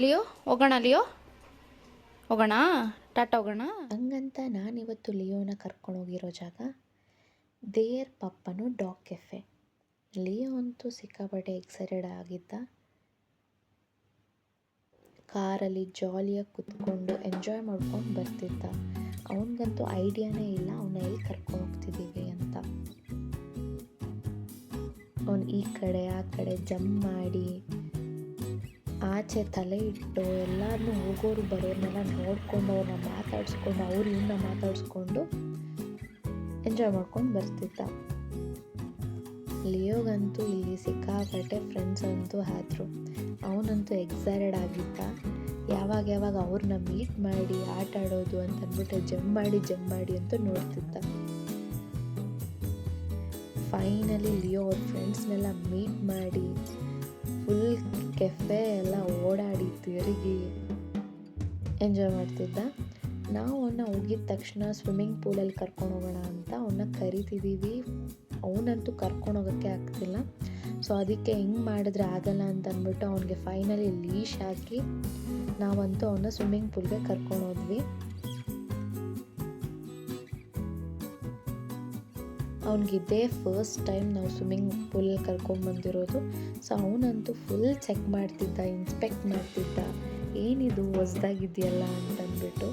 Leo ಹೋಗೋಣ, Leo ಹೋಗೋಣ, ಟಾಟಾ ಹೋಗೋಣ. ಹಂಗಂತ ನಾನಿವತ್ತು ಲಿಯೋನ ಕರ್ಕೊಂಡೋಗಿರೋ ಜಾಗ ದೇರ್ ಪಪ್ಪನು ಡಾಗ್ ಕೆಫೆ. ಲಿಯೋ ಅಂತೂ ಸಿಕ್ಕಾಪಟ್ಟೆ ಎಕ್ಸೈಟೆಡ್ ಆಗಿದ್ದ. ಕಾರಲ್ಲಿ ಜಾಲಿಯಾಗಿ ಕುತ್ಕೊಂಡು ಎಂಜಾಯ್ ಮಾಡ್ಕೊಂಡು ಬರ್ತಿದ್ದ. ಅವನಿಗಂತೂ ಐಡಿಯಾನೇ ಇಲ್ಲ ಅವನ್ನ ಎಲ್ಲಿ ಕರ್ಕೊಂಡು ಹೋಗ್ತಿದ್ದೀವಿ ಅಂತ. ಅವನು ಈ ಕಡೆ ಆ ಕಡೆ ಜಂಪ್ ಮಾಡಿ ಆಚೆ ತಲೆ ಇಟ್ಟು ಎಲ್ಲರನ್ನೂ ಹೋಗೋರು ಬರೋರ್ನೆಲ್ಲ ನೋಡಿಕೊಂಡು ಅವ್ರನ್ನ ಮಾತಾಡಿಸ್ಕೊಂಡು ಅವ್ರು ಇವನ್ನ ಮಾತಾಡಿಸ್ಕೊಂಡು ಎಂಜಾಯ್ ಮಾಡ್ಕೊಂಡು ಬರ್ತಿದ್ದ. ಲಿಯೋಗಂತೂ ಇಲ್ಲಿ ಸಿಕ್ಕಾಪಟ್ಟೆ ಫ್ರೆಂಡ್ಸ್ ಅಂತೂ ಆದರು. ಅವನಂತೂ ಎಕ್ಸೈಟೆಡ್ ಆಗಿದ್ದ. ಯಾವಾಗ ಅವ್ರನ್ನ ಮೀಟ್ ಮಾಡಿ ಆಟ ಆಡೋದು ಅಂತ ಅಂದ್ಬಿಟ್ಟು ಜಂಪ್ ಮಾಡಿ ಅಂತ ನೋಡ್ತಿದ್ದ. ಫೈನಲಿ ಲಿಯೋ ಅವ್ರ ಫ್ರೆಂಡ್ಸ್ನೆಲ್ಲ ಮೀಟ್ ಮಾಡಿ ಫುಲ್ ಕೆಫೆ ಎಲ್ಲ ಓಡಾಡಿ ತಿರುಗಿ ಎಂಜಾಯ್ ಮಾಡ್ತಿದ್ದ. ನಾವು ಅವನ್ನ ಹೋಗಿದ ತಕ್ಷಣ ಸ್ವಿಮ್ಮಿಂಗ್ ಪೂಲಲ್ಲಿ ಕರ್ಕೊಂಡು ಹೋಗೋಣ ಅಂತ ಅವನ್ನ ಕರಿತಿದ್ದೀವಿ. ಅವನಂತೂ ಕರ್ಕೊಂಡು ಹೋಗೋಕ್ಕೆ ಆಗ್ತಿಲ್ಲ. ಸೊ ಅದಕ್ಕೆ ಹೆಂಗೆ ಮಾಡಿದ್ರೆ ಆಗಲ್ಲ ಅಂತ ಅಂದ್ಬಿಟ್ಟು ಅವನಿಗೆ ಫೈನಲಿ ಲೀಶ್ ಹಾಕಿ ನಾವಂತೂ ಅವನ್ನ ಸ್ವಿಮ್ಮಿಂಗ್ ಪೂಲ್ಗೆ ಕರ್ಕೊಂಡು ಹೋದ್ವಿ. ಅವನಿಗಿದ್ದೇ ಫಸ್ಟ್ ಟೈಮ್ ನಾವು ಸ್ವಿಮ್ಮಿಂಗ್ ಪೂಲಲ್ಲಿ ಕರ್ಕೊಂಡ್ಬಂದಿರೋದು. ಸೊ ಅವನಂತೂ ಫುಲ್ ಚೆಕ್ ಮಾಡ್ತಿದ್ದ, ಇನ್ಸ್ಪೆಕ್ಟ್ ಮಾಡ್ತಿದ್ದ, ಏನಿದು ಹೊಸ್ದಾಗಿದೆಯಲ್ಲ ಅಂತಂದ್ಬಿಟ್ಟು.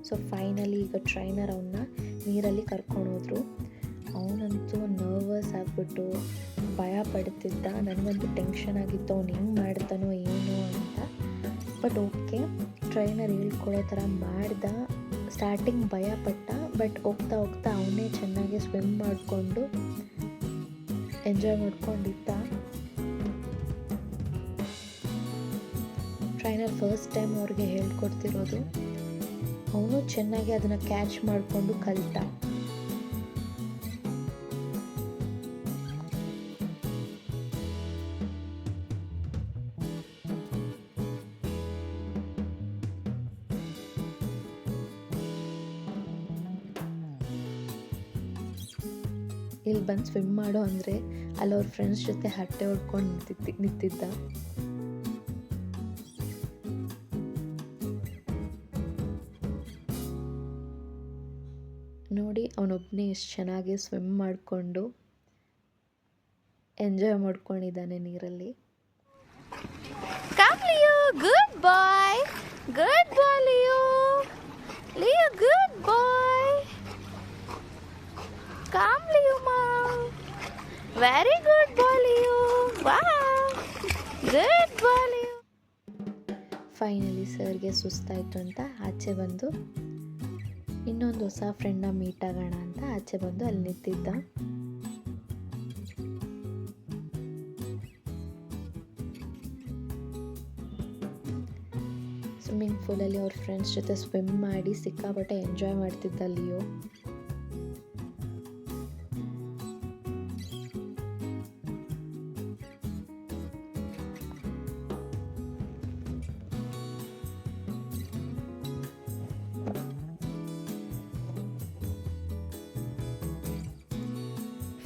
ಸೊ ಫೈನಲಿ ಈಗ ಟ್ರೈನರ್ ಅವನ್ನ ನೀರಲ್ಲಿ ಕರ್ಕೊಂಡು ಹೋದ್ರು. ಅವನಂತೂ ನರ್ವಸ್ ಆಗಿಬಿಟ್ಟು ಭಯ ಪಡ್ತಿದ್ದ. ನನಗಂತೂ ಟೆನ್ಷನ್ ಆಗಿತ್ತು ಅವ್ನು ಹೆಂಗೆ ಮಾಡ್ತಾನೋ ಏನು ಅಂತ. ಬಟ್ ಓಕೆ, ಟ್ರೈನರ್ ಹೇಳ್ಕೊಡೋ ಥರ ಮಾಡ್ದ. ಸ್ಟಾರ್ಟಿಂಗ್ ಭಯ ಪಟ್ಟ, ಬಟ್ ಹೋಗ್ತಾ ಅವನೇ ಚೆನ್ನಾಗಿ ಸ್ವಿಮ್ ಮಾಡಿಕೊಂಡು ಎಂಜಾಯ್ ಮಾಡ್ಕೊಂಡಿದ್ದ. ಟ್ರೈನರ್ ಫಸ್ಟ್ ಟೈಮ್ ಅವ್ರಿಗೆ ಹೇಳ್ಕೊಡ್ತಿರೋದು. ಅವನು ಚೆನ್ನಾಗಿ ಅದನ್ನು ಕ್ಯಾಚ್ ಮಾಡಿಕೊಂಡು ಕಲಿತ. ಇಲ್ಲಿ ಬಂದು ಸ್ವಿಮ್ ಮಾಡೋ ಅಂದರೆ ಅಲ್ಲಿ ಅವ್ರ ಫ್ರೆಂಡ್ಸ್ ಜೊತೆ ಹರಟೆ ಹೊಡ್ಕೊಂಡು ನಿಂತಿದ್ದ. ನೋಡಿ ಅವನೊಬ್ಬನೇ ಎಷ್ಟು ಚೆನ್ನಾಗಿ ಸ್ವಿಮ್ ಮಾಡಿಕೊಂಡು ಎಂಜಾಯ್ ಮಾಡ್ಕೊಂಡಿದ್ದಾನೆ ನೀರಲ್ಲಿ. Come Leo, good boy, good boy Leo, Leo good boy, come Leo mom, very good boy Leo, wow, good boy Leo. Finally ಸರ್ಗೆ ಸುಸ್ತಾಯಿತು ಅಂತ ಆಚೆ ಬಂದು ಇನ್ನೊಂದು ಹೊಸ ಫ್ರೆಂಡ್ನ ಮೀಟ್ ಆಗೋಣ ಅಂತ ಆಚೆ ಬಂದು ಅಲ್ಲಿ ನಿಂತಿದ್ದ. ಸ್ವಿಮ್ಮಿಂಗ್ ಪೂಲಲ್ಲಿ ಅವ್ರ ಫ್ರೆಂಡ್ಸ್ ಜೊತೆ ಸ್ವಿಮ್ ಮಾಡಿ ಸಿಕ್ಕಾಪಟ್ಟೆ ಎಂಜಾಯ್ ಮಾಡ್ತಿದ್ದ ಲಿಯೋ.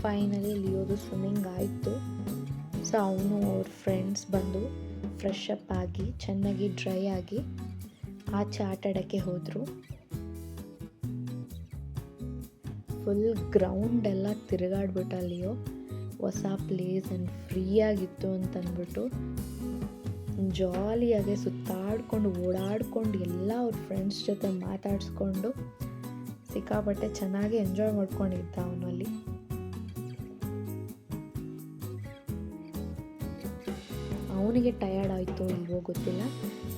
ಫೈನಲಿ ಲಿಯೋದು ಸ್ವಿಮ್ಮಿಂಗ್ ಆಯಿತು. ಸೊ ಅವನು ಅವ್ರ ಫ್ರೆಂಡ್ಸ್ ಬಂದು ಫ್ರೆಶ್ ಅಪ್ ಆಗಿ ಚೆನ್ನಾಗಿ ಡ್ರೈ ಆಗಿ ಆಚೆ ಆಟ ಆಡೋಕ್ಕೆ ಹೋದರು. ಫುಲ್ ಗ್ರೌಂಡ್ ಎಲ್ಲ ತಿರುಗಾಡ್ಬಿಟ್ಟ ಲಿಯೋ. ಹೊಸ ಪ್ಲೇಸ್ ಆ್ಯಂಡ್ ಫ್ರೀಯಾಗಿತ್ತು ಅಂತಂದ್ಬಿಟ್ಟು ಜಾಲಿಯಾಗೆ ಸುತ್ತಾಡ್ಕೊಂಡು ಓಡಾಡ್ಕೊಂಡು ಎಲ್ಲ ಅವ್ರ ಫ್ರೆಂಡ್ಸ್ ಜೊತೆ ಮಾತಾಡಿಸ್ಕೊಂಡು ಸಿಕ್ಕಾಪಟ್ಟೆ ಚೆನ್ನಾಗಿ ಎಂಜಾಯ್ ಮಾಡ್ಕೊಂಡಿದ್ದ ಅವನು ಅಲ್ಲಿ. ಅವನಿಗೆ ಟಯರ್ಡ್ ಆಯಿತು ಇಲ್ವೋ ಗೊತ್ತಿಲ್ಲ,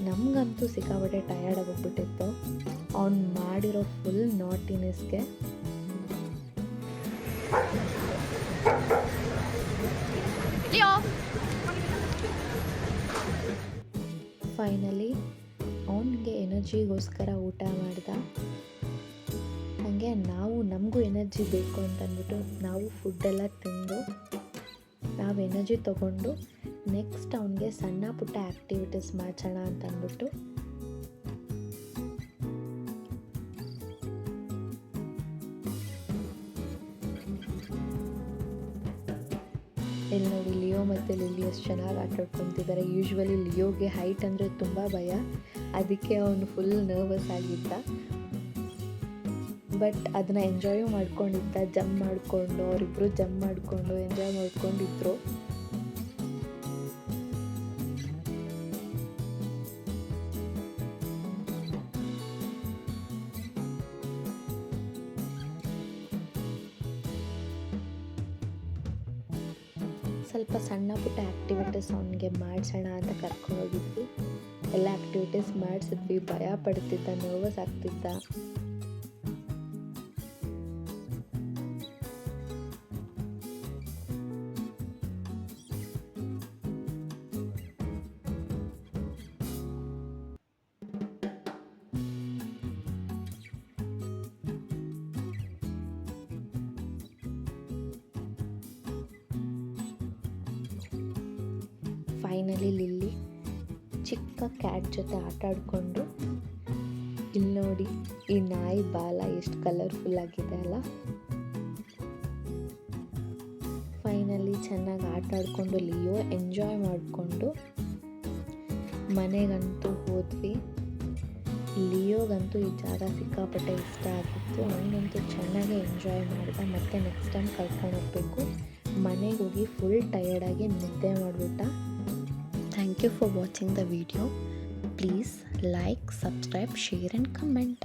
ನಮಗಂತೂ ಸಿಕ್ಕಾಪಟ್ಟೆ ಟಯರ್ಡ್ ಆಗೋಗ್ಬಿಟ್ಟಿತ್ತು ಅವ್ನು ಮಾಡಿರೋ ಫುಲ್ ನಾಟಿನೆಸ್ಗೆ. ಫೈನಲಿ ಅವನಿಗೆ ಎನರ್ಜಿಗೋಸ್ಕರ ಊಟ ಮಾಡ್ದ. ಹಾಗೆ ನಮಗೂ ಎನರ್ಜಿ ಬೇಕು ಅಂತಂದ್ಬಿಟ್ಟು ನಾವು ಫುಡ್ಡೆಲ್ಲ ತಿಂದು ನಾವು ಎನರ್ಜಿ ತೊಗೊಂಡು ನೆಕ್ಸ್ಟ್ ಅವನಿಗೆ ಸಣ್ಣ ಪುಟ್ಟ ಆ್ಯಕ್ಟಿವಿಟೀಸ್ ಮಾಡಿಸೋಣ ಅಂತಂದ್ಬಿಟ್ಟು ಇಲ್ಲಿ ನೋಡಿ ಲಿಯೋ ಮತ್ತು ಲಿಲ್ಲಿ ಎಷ್ಟು ಚೆನ್ನಾಗಿ ಆಟ ಆಡ್ಕೊತಿದ್ದಾರೆ. ಯೂಶ್ವಲಿ ಲಿಯೋಗೆ ಹೈಟ್ ಅಂದರೆ ತುಂಬ ಭಯ, ಅದಕ್ಕೆ ಅವನು ಫುಲ್ ನರ್ವಸ್ ಆಗಿದ್ದ. ಬಟ್ ಅದನ್ನು ಎಂಜಾಯು ಮಾಡ್ಕೊಂಡಿದ್ದ, ಜಂಪ್ ಮಾಡಿಕೊಂಡು ಅವರಿಬ್ಬರು ಜಂಪ್ ಮಾಡಿಕೊಂಡು ಎಂಜಾಯ್ ಮಾಡ್ಕೊಂಡಿದ್ರು. ಸ್ವಲ್ಪ ಸಣ್ಣ ಪುಟ್ಟ ಆ್ಯಕ್ಟಿವಿಟೀಸ್ ಅವನಿಗೆ ಮಾಡಿಸೋಣ ಅಂತ ಕರ್ಕೊಂಡೋಗಿದ್ವಿ. ಎಲ್ಲ ಆ್ಯಕ್ಟಿವಿಟೀಸ್ ಮಾಡಿಸಿದ್ವಿ. ಭಯ ಪಡ್ತಿದ್ದ, ನರ್ವಸ್ ಆಗ್ತಿದ್ದ. ಫೈನಲಿ ಲಿಲ್ಲಿ ಚಿಕ್ಕ ಕ್ಯಾಟ್ ಜೊತೆ ಆಟ ಆಡಿಕೊಂಡು, ಇಲ್ಲಿ ನೋಡಿ ಈ ನಾಯಿ ಬಾಲ ಎಷ್ಟು ಕಲರ್ಫುಲ್ ಆಗಿದೆ ಅಲ್ಲ. ಫೈನಲಿ ಚೆನ್ನಾಗಿ ಆಟ ಆಡಿಕೊಂಡು ಲಿಯೋ ಎಂಜಾಯ್ ಮಾಡಿಕೊಂಡು ಮನೆಗಂತೂ ಹೋದ್ವಿ. ಲಿಯೋಗಂತೂ ಈ ಜಾಗ ಸಿಕ್ಕಾಪಟ್ಟೆ ಇಷ್ಟ ಆಗಿತ್ತು. ಅವನಂತೂ ಚೆನ್ನಾಗೇ ಎಂಜಾಯ್ ಮಾಡಿದ. ಮತ್ತೆ ನೆಕ್ಸ್ಟ್ ಟೈಮ್ ಕರ್ಕೊಂಡು ಹೋಗಬೇಕು. ಮನೆಗೆ ಹೋಗಿ ಫುಲ್ ಟಯರ್ಡಾಗಿ ನಿದ್ದೆ ಮಾಡಿಬಿಟ್ಟ. Thank you for watching the video. Please like, subscribe, share and comment.